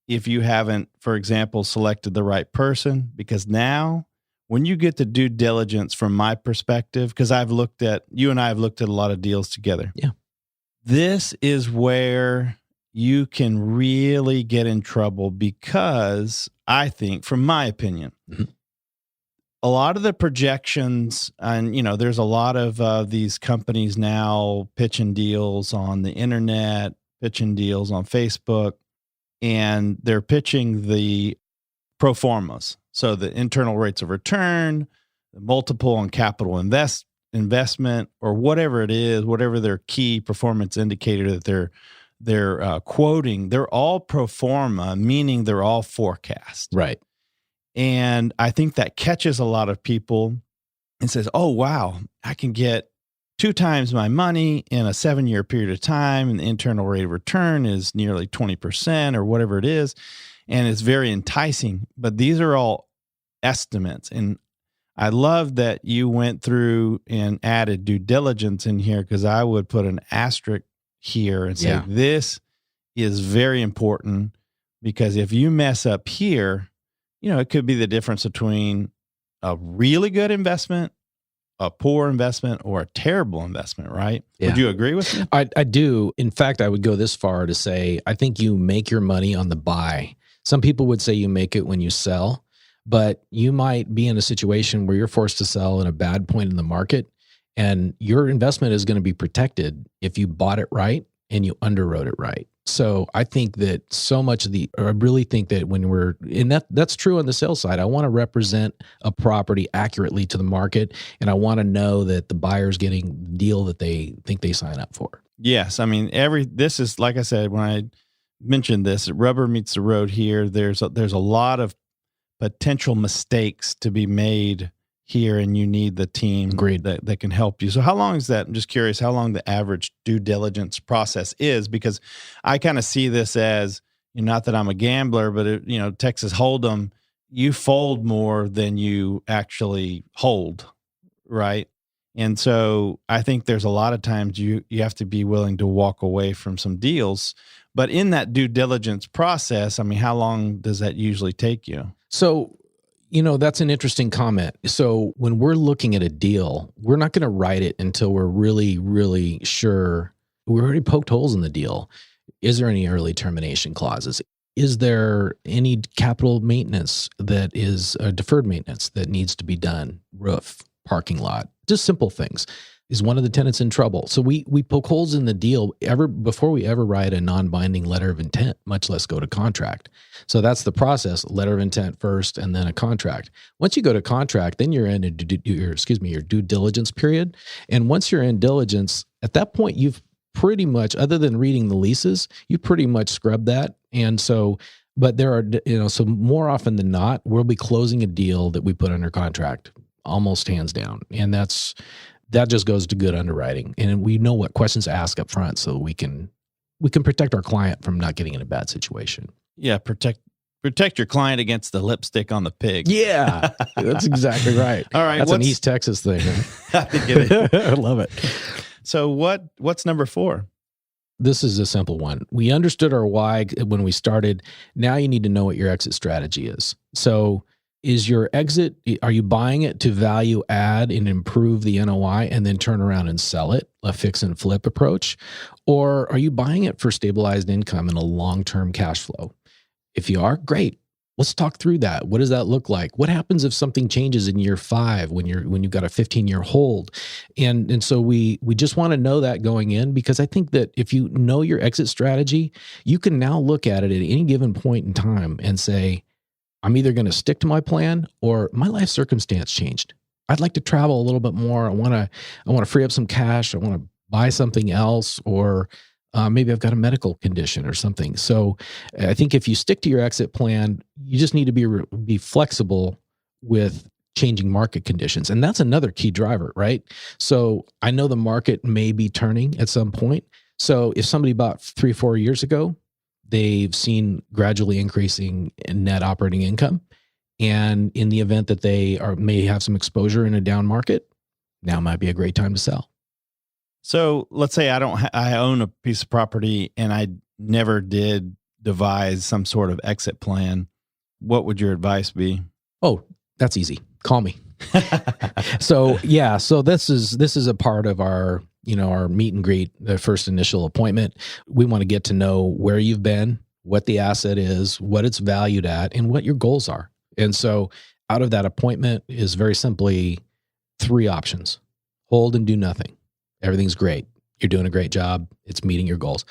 S1: if you haven't, for example, selected the right person. Because now, when you get to due diligence, from my perspective, because you and I have looked at a lot of deals together.
S3: Yeah.
S1: This is where you can really get in trouble, because I think, from my opinion, a lot of the projections, and there's a lot of these companies now pitching deals on the internet, pitching deals on Facebook, and they're pitching the pro formas. So the internal rates of return, the multiple on capital investment, or whatever it is, whatever their key performance indicator that they're quoting, they're all pro forma, meaning they're all forecast.
S3: Right.
S1: And I think that catches a lot of people and says, oh, wow, I can get 2 times my money in a 7-year period of time, and the internal rate of return is nearly 20% or whatever it is. And it's very enticing. But these are all estimates. And I love that you went through and added due diligence in here, because I would put an asterisk here and say, this is very important, because if you mess up here, it could be the difference between a really good investment, a poor investment, or a terrible investment, right? Yeah. Would you agree with me?
S3: I do. In fact, I would go this far to say, I think you make your money on the buy. Some people would say you make it when you sell, but you might be in a situation where you're forced to sell in a bad point in the market, and your investment is going to be protected if you bought it right and you underwrote it right. So I think that I really think that that's true on the sales side. I want to represent a property accurately to the market, and I want to know that the buyer's getting the deal that they think they sign up for.
S1: Yes. I mean, this is, like I said, when I mentioned this. Rubber meets the road here. There's a lot of potential mistakes to be made here, and you need the team that can help you. So how long is that? I'm just curious how long the average due diligence process is, because I kind of see this as, not that I'm a gambler, but Texas Hold'em, you fold more than you actually hold, right? And so I think there's a lot of times you have to be willing to walk away from some deals. But in that due diligence process, I mean, how long does that usually take you?
S3: So, that's an interesting comment. So when we're looking at a deal, we're not going to write it until we're really, really sure. We already poked holes in the deal. Is there any early termination clauses? Is there any capital maintenance that is deferred maintenance that needs to be done? Roof, parking lot, just simple things. Is one of the tenants in trouble? So we poke holes in the deal before we ever write a non-binding letter of intent, much less go to contract. So that's the process: letter of intent first, and then a contract. Once you go to contract, then you're in your due diligence period. And once you're in diligence, at that point, you've pretty much, other than reading the leases, you pretty much scrubbed that. And so, but there are, so more often than not, we'll be closing a deal that we put under contract, almost hands down, and that just goes to good underwriting. And we know what questions to ask up front so we can protect our client from not getting in a bad situation.
S1: Yeah, protect your client against the lipstick on the pig.
S3: Yeah, that's exactly right.
S1: All right.
S3: That's an East Texas thing.
S1: I think it is.
S3: I love it.
S1: So what's number 4?
S3: This is a simple one. We understood our why when we started. Now you need to know what your exit strategy is. So is your exit, are you buying it to value add and improve the NOI and then turn around and sell it, a fix and flip approach? Or are you buying it for stabilized income and a long-term cash flow? If you are, great. Let's talk through that. What does that look like? What happens if something changes in year 5 when you've got a 15-year hold? And so we just want to know that going in, because I think that if you know your exit strategy, you can now look at it at any given point in time and say, I'm either going to stick to my plan or my life circumstance changed. I'd like to travel a little bit more. I want to free up some cash. I want to buy something else, or maybe I've got a medical condition or something. So I think if you stick to your exit plan, you just need to be flexible with changing market conditions. And that's another key driver, right? So I know the market may be turning at some point. So if somebody bought 3-4 years ago, they've seen gradually increasing in net operating income. And in the event that they may have some exposure in a down market, now might be a great time to sell.
S1: So let's say I own a piece of property and I never did devise some sort of exit plan. What would your advice be?
S3: Oh, that's easy. Call me. So this is a part of our meet and greet, the first initial appointment. We want to get to know where you've been, what the asset is, what it's valued at, and what your goals are. And so out of that appointment is very simply 3 options: hold and do nothing. Everything's great. You're doing a great job. It's meeting your goals.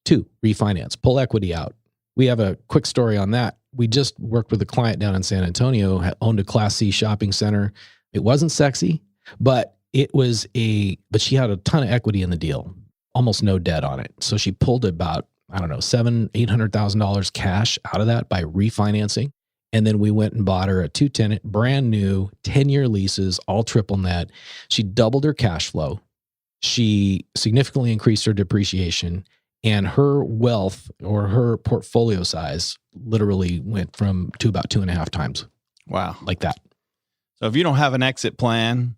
S3: 2, refinance, pull equity out. We have a quick story on that. We just worked with a client down in San Antonio, owned a Class C shopping center. It wasn't sexy, but she had a ton of equity in the deal, almost no debt on it. So she pulled about, $700,000-$800,000 cash out of that by refinancing. And then we went and bought her a 2-tenant, brand new, 10-year leases, all triple net. She doubled her cash flow. She significantly increased her depreciation, and her wealth, or her portfolio size, literally went to about 2.5 times.
S1: Wow.
S3: Like that.
S1: So if you don't have an exit plan,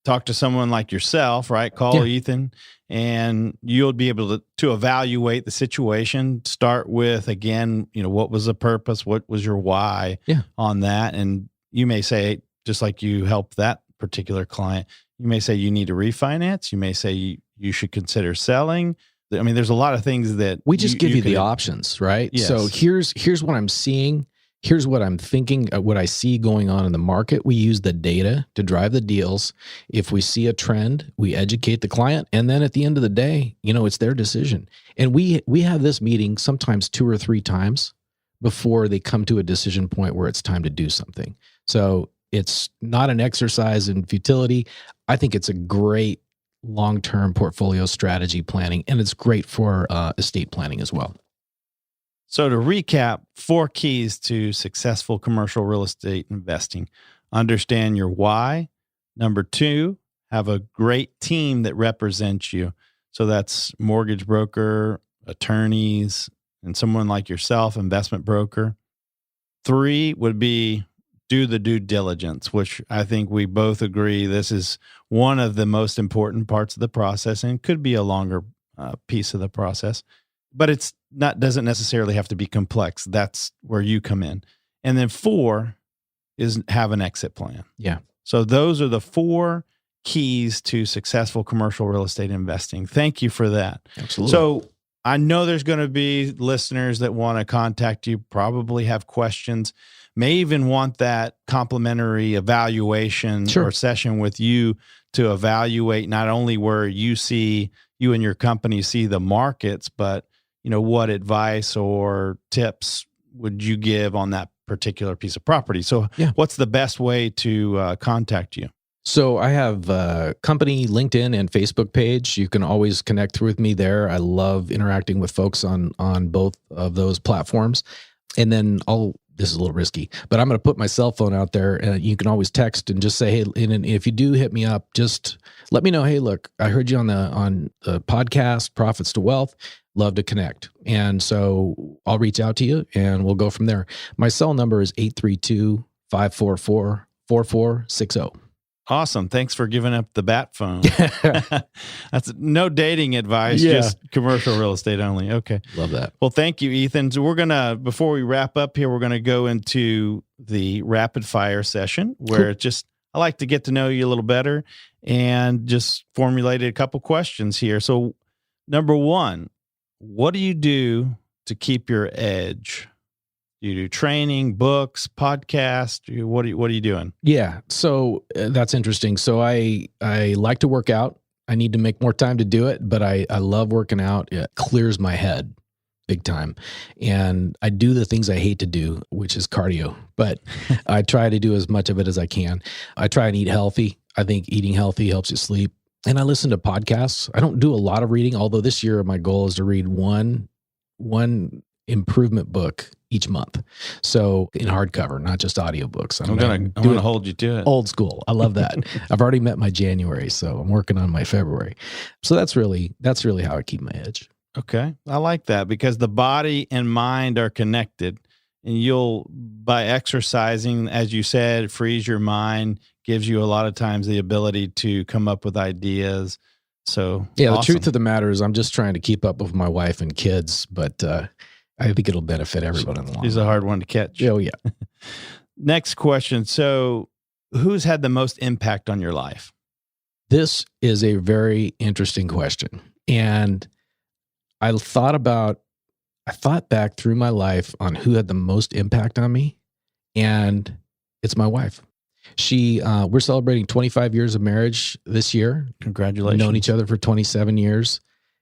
S1: talk to someone like yourself, right? Call Ethan, and you'll be able to evaluate the situation. Start with, again, what was the purpose? What was your why on that? And you may say, just like you helped that particular client, you may say you need to refinance. You may say you should consider selling. I mean, there's a lot of things that
S3: we just give you the options, right?
S1: Yes.
S3: So here's what I'm seeing. Here's what I'm thinking, what I see going on in the market. We use the data to drive the deals. If we see a trend, we educate the client. And then at the end of the day, it's their decision. And we have this meeting sometimes 2 or 3 times before they come to a decision point where it's time to do something. So it's not an exercise in futility. I think it's a great long-term portfolio strategy planning, and it's great for estate planning as well.
S1: So to recap, 4 keys to successful commercial real estate investing. Understand your why. Number 2, have a great team that represents you. So that's mortgage broker, attorneys, and someone like yourself, investment broker. 3 would be do the due diligence, which I think we both agree this is one of the most important parts of the process and could be a longer piece of the process. But it's not, doesn't necessarily have to be complex. That's where you come in. And then 4 is have an exit plan.
S3: Yeah.
S1: So those are the 4 keys to successful commercial real estate investing. Thank you for that.
S3: Absolutely.
S1: So I know there's going to be listeners that want to contact you, probably have questions, may even want that complimentary evaluation or session with you to evaluate not only where you and your company see the markets, but what advice or tips would you give on that particular piece of property? So what's the best way to contact you?
S3: So I have a company LinkedIn and Facebook page. You can always connect with me there. I love interacting with folks on both of those platforms. And then this is a little risky, but I'm going to put my cell phone out there, and you can always text and just say, hey, and if you do hit me up, just let me know, hey, look, I heard you on the podcast, Profits to Wealth. Love to connect. And so I'll reach out to you and we'll go from there. My cell number is 832-544-4460.
S1: Awesome. Thanks for giving up the bat phone. That's no dating advice, just commercial real estate only. Okay.
S3: Love that.
S1: Well, thank you, Ethan. So before we wrap up here, we're going to go into the rapid fire session where I like to get to know you a little better and just formulated a couple questions here. So number 1, what do you do to keep your edge? You do training, books, podcasts. What are you doing?
S3: Yeah, so that's interesting. So I like to work out. I need to make more time to do it, but I love working out. It clears my head big time. And I do the things I hate to do, which is cardio, but I try to do as much of it as I can. I try and eat healthy. I think eating healthy helps you sleep. And I listen to podcasts. I don't do a lot of reading, although this year my goal is to read one improvement book each month. So in hardcover, not just audiobooks. I'm going to
S1: hold you to it.
S3: Old school. I love that. I've already met my January, so I'm working on my February. So that's really how I keep my edge.
S1: Okay. I like that because the body and mind are connected, and by exercising, as you said, it frees your mind, gives you a lot of times the ability to come up with ideas. So
S3: yeah,
S1: awesome.
S3: The truth of the matter is I'm just trying to keep up with my wife and kids, but I think it'll benefit everyone in the long run.
S1: She's a hard one to catch.
S3: Oh, yeah.
S1: Next question. So who's had the most impact on your life?
S3: This is a very interesting question. And I thought back through my life on who had the most impact on me, and it's my wife. We're celebrating 25 years of marriage this year.
S1: Congratulations.
S3: We've known each other for 27 years.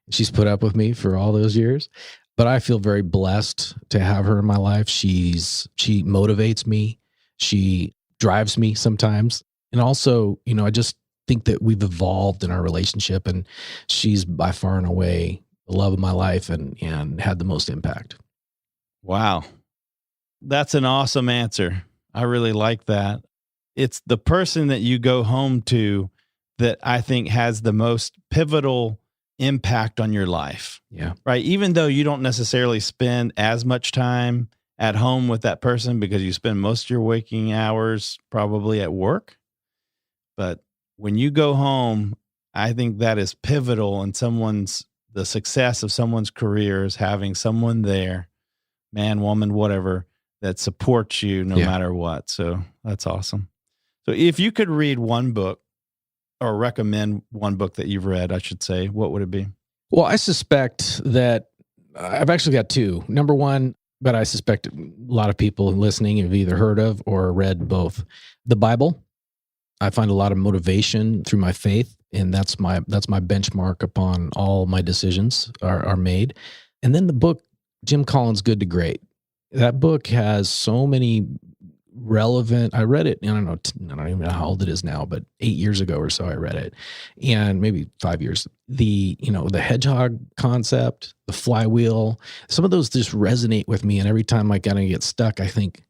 S3: She's put up with me for all those years. But I feel very blessed to have her in my life. She motivates me. She drives me sometimes. And also, I just think that we've evolved in our relationship, and she's by far and away the love of my life and had the most impact.
S1: Wow. That's an awesome answer. I really like that. It's the person that you go home to that I think has the most pivotal impact on your life.
S3: Yeah.
S1: Right. Even though you don't necessarily spend as much time at home with that person because you spend most of your waking hours probably at work. But when you go home, I think that is pivotal in the success of someone's career is having someone there, man, woman, whatever, that supports you no matter what. So that's awesome. So if you could read one book or recommend one book that you've read, I should say, what would it be?
S3: Well, I suspect that I've actually got 2. Number 1, but I suspect a lot of people listening have either heard of or read both. The Bible. I find a lot of motivation through my faith, and that's my benchmark upon all my decisions are made. And then the book, Jim Collins' Good to Great. That book has so many relevant. I read it, I don't know, I don't even know how old it is now, but 8 years ago or so I read it, and maybe 5 years. The hedgehog concept, the flywheel, some of those just resonate with me. And every time I kind of get stuck, I think,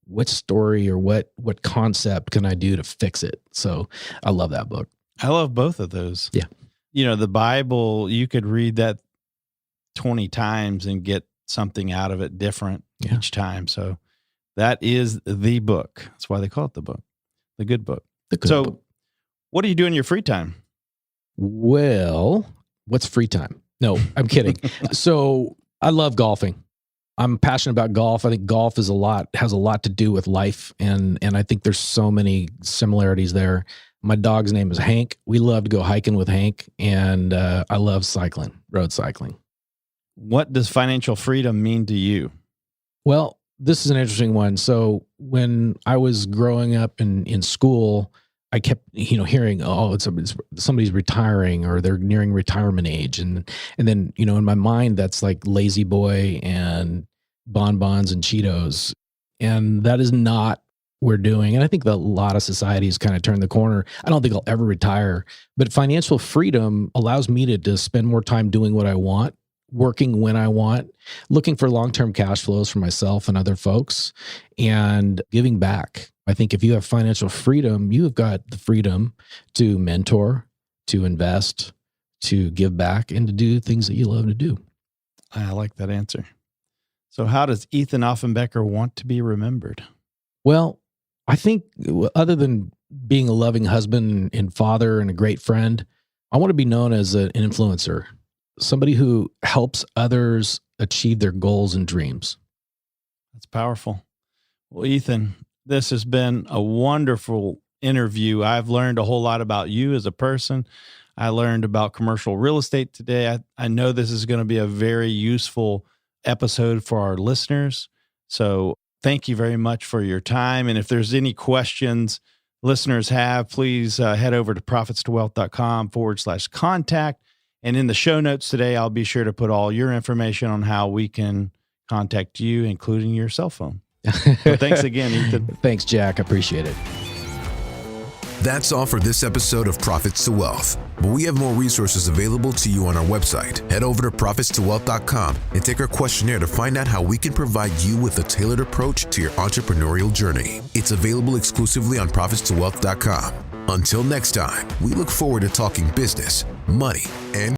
S3: what story or what concept can I do to fix it? So I love that book.
S1: I love both of those.
S3: Yeah.
S1: The Bible, you could read that 20 times and get something out of it different each time. So that is the book. That's why they call it the book, the good book. So what do you do in your free time?
S3: Well, what's free time? No, I'm kidding. So I love golfing. I'm passionate about golf. I think golf has a lot to do with life. And I think there's so many similarities there. My dog's name is Hank. We love to go hiking with Hank. And I love cycling, road cycling.
S1: What does financial freedom mean to you?
S3: Well, this is an interesting one. So when I was growing up in school, I kept, hearing, oh, somebody's retiring or they're nearing retirement age. And then, in my mind, that's like Lazy Boy and bonbons and Cheetos. And that is not what we're doing. And I think that a lot of societies kind of turned the corner. I don't think I'll ever retire, but financial freedom allows me to spend more time doing what I want, working when I want, looking for long-term cash flows for myself and other folks, and giving back. I think if you have financial freedom, you have got the freedom to mentor, to invest, to give back, and to do things that you love to do.
S1: I like that answer. So how does Ethan Offenbecher want to be remembered?
S3: Well, I think other than being a loving husband and father and a great friend, I want to be known as an influencer, somebody who helps others achieve their goals and dreams.
S1: That's powerful. Well, Ethan, this has been a wonderful interview. I've learned a whole lot about you as a person. I learned about commercial real estate today. I know this is going to be a very useful episode for our listeners. So thank you very much for your time. And if there's any questions listeners have, please head over to profitstowealth.com/contact. And in the show notes today, I'll be sure to put all your information on how we can contact you, including your cell phone. So thanks again, Ethan.
S3: Thanks, Jack. I appreciate it.
S2: That's all for this episode of Profits to Wealth. But we have more resources available to you on our website. Head over to profitstowealth.com and take our questionnaire to find out how we can provide you with a tailored approach to your entrepreneurial journey. It's available exclusively on profitstowealth.com. Until next time, we look forward to talking business, money, and